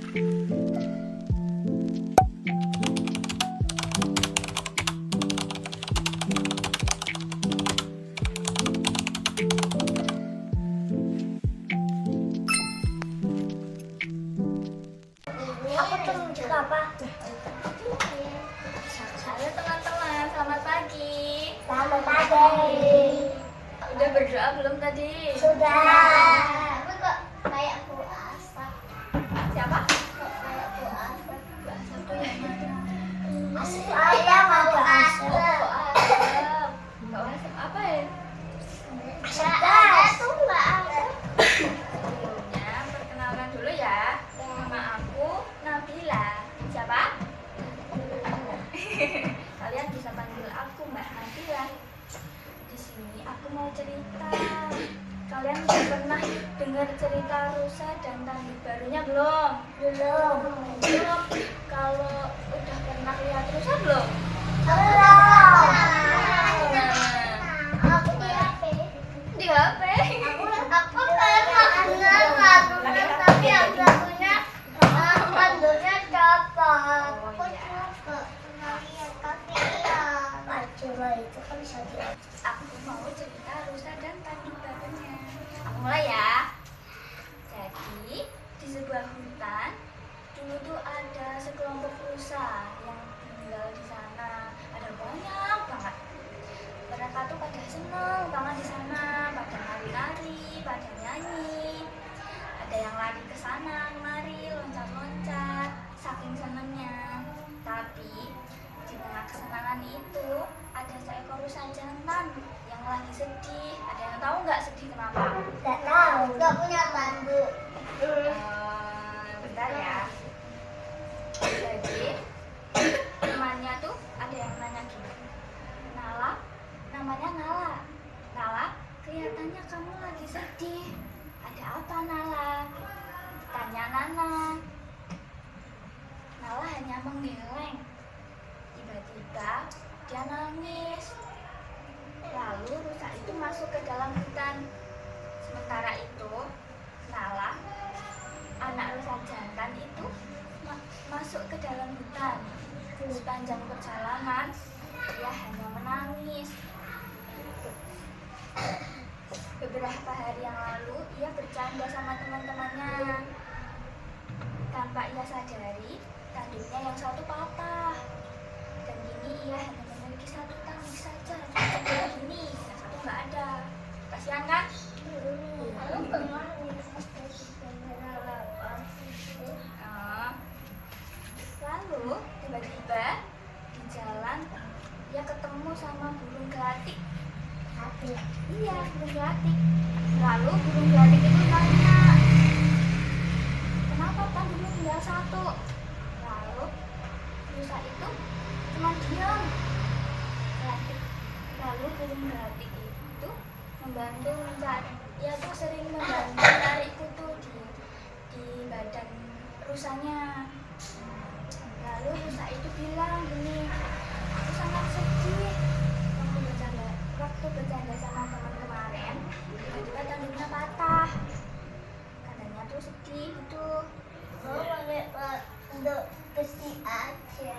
Aku turun juga apa? Halo teman-teman, selamat pagi. Selamat pagi. Udah berdoa belum tadi? Sudah. Aku kok kayak puasa. Siapa? Kok kayak puasa. Puasa tuh yang mana? Saya mau asap. Asap. Gak asap apa ya? Ada tuh nggak ada. Sebelumnya perkenalkan dulu ya. Nama aku Nabila. Siapa? Kalian bisa panggil aku Mbak Nabila. Di sini aku mau cerita. Kalian udah pernah dengar cerita Rusa dan Tanduk barunya belum? Belum. Belum. Kalau udah pernah lihat Rusa belum? Belum. Nah, Aku di HP. di HP. Aku pernah lagunya tapi aku lagunya pandunya copot. Oh, Aku iya. juga pernah lihat tapi ya. Coba itu kan bisa dilihat. Aku mau cerita Rusa dan Tanduk barunya. Aku mulai ya. Jadi di sebuah hutan dulu tuh ada sekelompok rusa yang tinggal di sana. Ada banyak banget. Mereka tuh pada seneng banget di sana, pada nari-nari, pada nyanyi. Ada yang lari ke sana, mari loncat-loncat, saking senengnya. Tapi di tengah kesenangan itu ada seekor rusa jantan yang lagi sedih. Ada yang tahu nggak sedih kenapa? Gak tahu. Gak punya tanduk. Bentar ya. Jadi temannya tuh ada yang nanya gini, Nala, namanya Nala. Nala, kelihatannya kamu lagi sedih. Ada apa Nala? Tanya Nana. Nala hanya menggeleng. Tiba-tiba dia nangis. Lalu rusa itu masuk ke dalam hutan. Sementara itu, Nala, anak rusa jantan itu masuk ke dalam hutan. Sepanjang perjalanan, dia hanya menangis. Beberapa hari yang lalu, ia bercanda sama teman-temannya. Tanpa ia sadari, tanduknya yang satu patah. Dan kini ia hanya memiliki satu tanduk saja. Seperti gini, yang satu nggak ada. Kasihan kan? Aku pernah Lalu tiba-tiba di jalan dia ketemu sama burung gelatik. Iya, burung gelatik. Lalu burung gelatik itu nanya, kenapa tandukmu tinggal satu? Lalu rusa itu cuma diam. Lalu burung gelatik itu membantu mencari. Ia tuh sering membantu menarik kutu di badan rusanya. Lalu rusa itu bilang gini, aku sangat sedih waktu bercanda sama teman kemarin, tiba-tiba tanduknya patah. Katanya tuh sedih gitu. mau pakai untuk besi aja.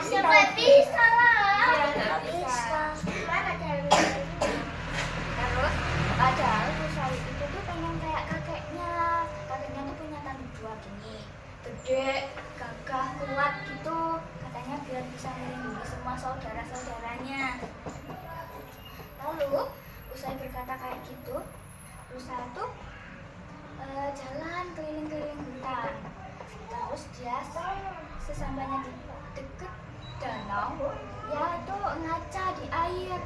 Supaya bisa lah. Iya, nggak bisa. Mana caranya? Terus padahal rusa itu tuh pengen kayak kakeknya. Kakeknya tuh punya tanduk dua gini, gede, gagah, kuat gitu. Katanya biar bisa melindungi semua saudara-saudaranya. Lalu usai berkata kayak gitu, rusa tuh jalan keliling-keliling hutan. Terus dia sesampainya di deket danau, ya tuh ngaca di air.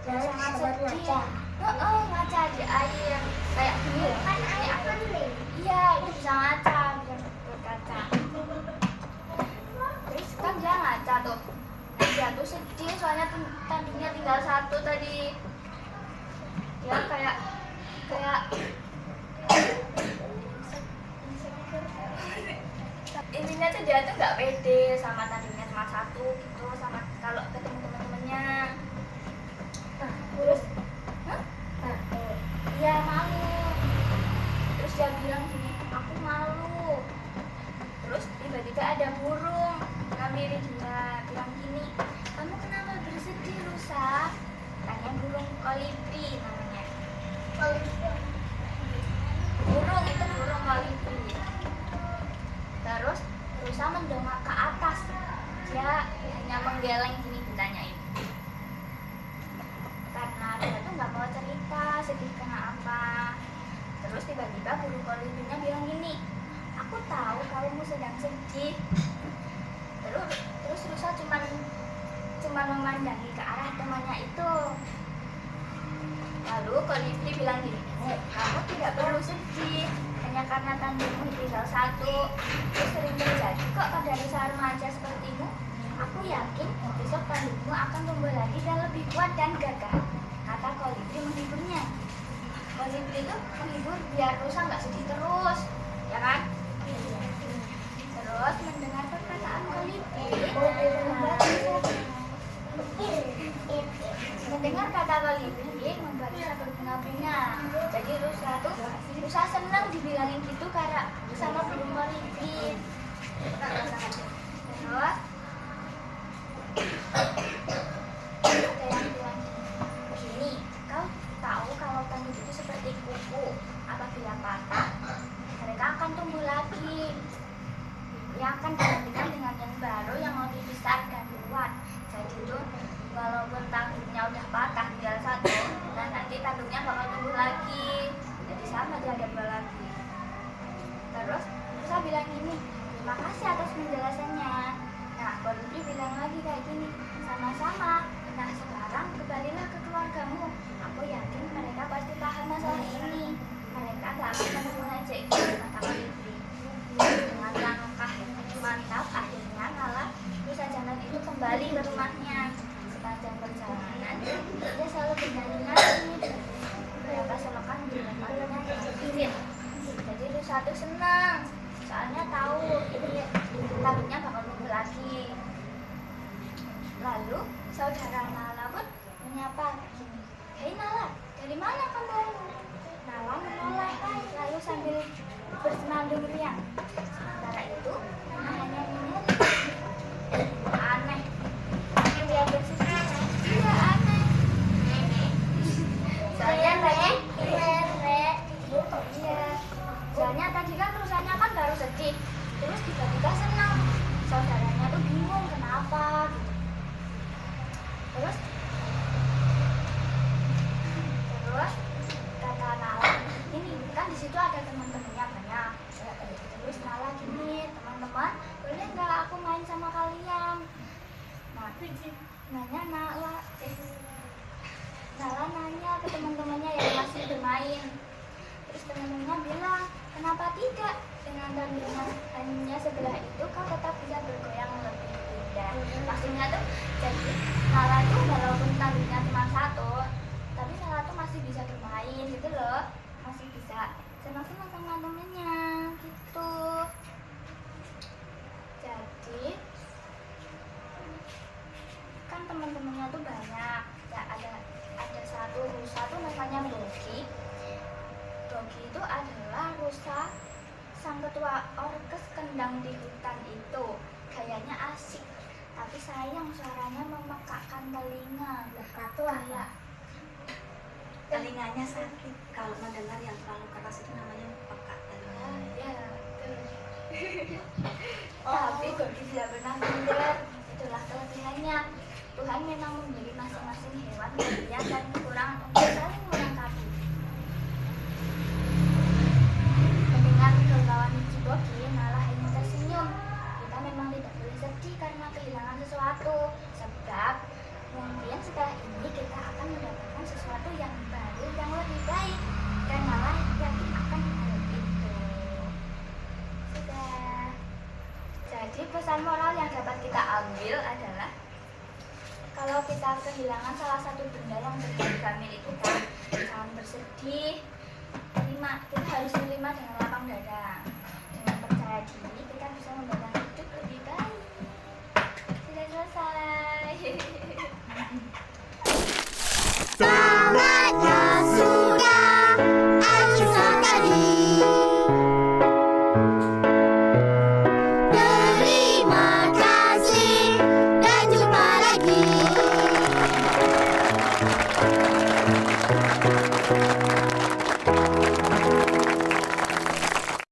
Dia sangat sedih. Ngaca di air kayak gini Kan di air air. bening. Iya, itu bisa ngaca, biar berkaca. Terus kan dia ngaca tuh. Dia tuh sedih soalnya tanduknya tinggal satu tadi. Dia kayak intinya tuh dia tuh nggak pede sama tanduknya cuma satu gitu, sama kalau ketemu teman-temannya. Terus iya mau. Terus dia bilang gini, aku malu. Terus tiba-tiba ada burung ngampiri dia, bilang gini, kamu kenapa bersedih Rusa? Tanya burung kolibri namanya. Burung itu burung kolibri. Terus Rusa mendongak ke atas, dia hanya menggeleng gini ditanyain. Karena dia tuh nggak mau cerita sedih kena apa. Terus tiba-tiba burung kolibrinya bilang gini, aku tahu kamu sedang sedih. Terus Rusa cuma memandangi ke arah temannya itu. Lalu kolibri bilang gini, kamu tidak perlu sedih, hanya karena tandukmu tinggal satu. Itu sering terjadi kok pada Rusa remaja sepertimu. Aku yakin besok tandukmu akan tumbuh lagi dan lebih kuat dan gagah, kata kolibri menghiburnya. Kolibri itu menghibur biar Rusa nggak sedih terus, ya kan? Terus mendengar perkataan kolibri, mendengar kata kolibri membuat Rusa berbunga-bunga. Jadi Rusa senang dibilangin gitu karena sama burung kolibri. Terus ada yang bilang begini, kau tahu kalau tanduk itu seperti kuku, apabila patah mereka akan tumbuh lagi, yang akan digantikan dengan yang baru yang lebih besar dan kuat. Jadi itu walaupun tanduknya udah patah tinggal satu, dan nanti tanduknya bakal tumbuh lagi, jadi sama dia ada dua lagi. Terus Rusa bilang gini, terima kasih atas penjelasannya. Nah, kolibri bilang lagi kayak gini, sama-sama. Nah, sekarang kembalilah ke keluargamu. Aku yakin mereka pasti paham masalah ini. Mereka gak akan mengejek ini, kata kolibri. Dengan langkah mantap, akhirnya Nala Rusa Jantan itu kembali ke rumahnya. Sepanjang perjalanan, dia selalu bernyanyi-nyanyi. Beberapa selokan dilemparnya irit. Jadi Rusa tuh senang, soalnya tahu ini tanduknya bakal tumbuh lagi. Lalu saudara Nala pun menyapa begini, hei Nala, dari mana kamu? Nala menoleh lalu sambil bersenandung riang. Sementara itu Nala hanya mengerti. Aneh, dia bersedih. Iya aneh. Soalnya tadi iya. Soalnya tadi kan Rusanya kan baru sedih, terus tiba-tiba senang. Saudaranya tuh bingung kenapa gitu. Terus kata Nala, ini kan di situ ada teman-temannya banyak. Terus Nala gini, teman-teman, boleh nggak aku main sama kalian? Nah, Nala nanya ke teman-temannya yang masih bermain. Terus teman-temannya bilang, kenapa tidak? Dengan tanduknya hanya sebelah itu, kau tetap bisa bergoyang lebih indah. Maksudnya tuh, jadi Nala tuh walaupun tanduknya cuma satu, tapi Nala tuh masih bisa bermain gitu loh, masih bisa senang-senang sama temennya gitu. Jadi kan teman-temannya tuh banyak ya, ada satu rusa tuh namanya Bogi. Bogi itu adalah rusa sang ketua orkes kendang di hutan itu. Gayanya asik, tapi sayang suaranya memekakkan telinga. Lekat tuh Kayak telinganya sakit kalau mendengar yang terlalu keras, itu namanya pekak telinga. ya betul. Tapi Bogi tidak pernah minder. Itulah kelebihannya. Tuhan memang memberi masing-masing hewan kelebihan dan kekurangan untuk saling melengkapi. Mendengar kegalauan Bogi, Nala hanya tersenyum. Kita memang tidak boleh sedih karena kehilangan sesuatu, sebab mungkin setelah ini kita akan mendapatkan sesuatu yang baru, yang lebih baik, dan Nala yakin akan hal itu. Sudah. Jadi pesan moral yang dapat kita ambil adalah kalau kita kehilangan salah satu benda yang berharga milik kita, jangan bersedih, kita harus menerima dengan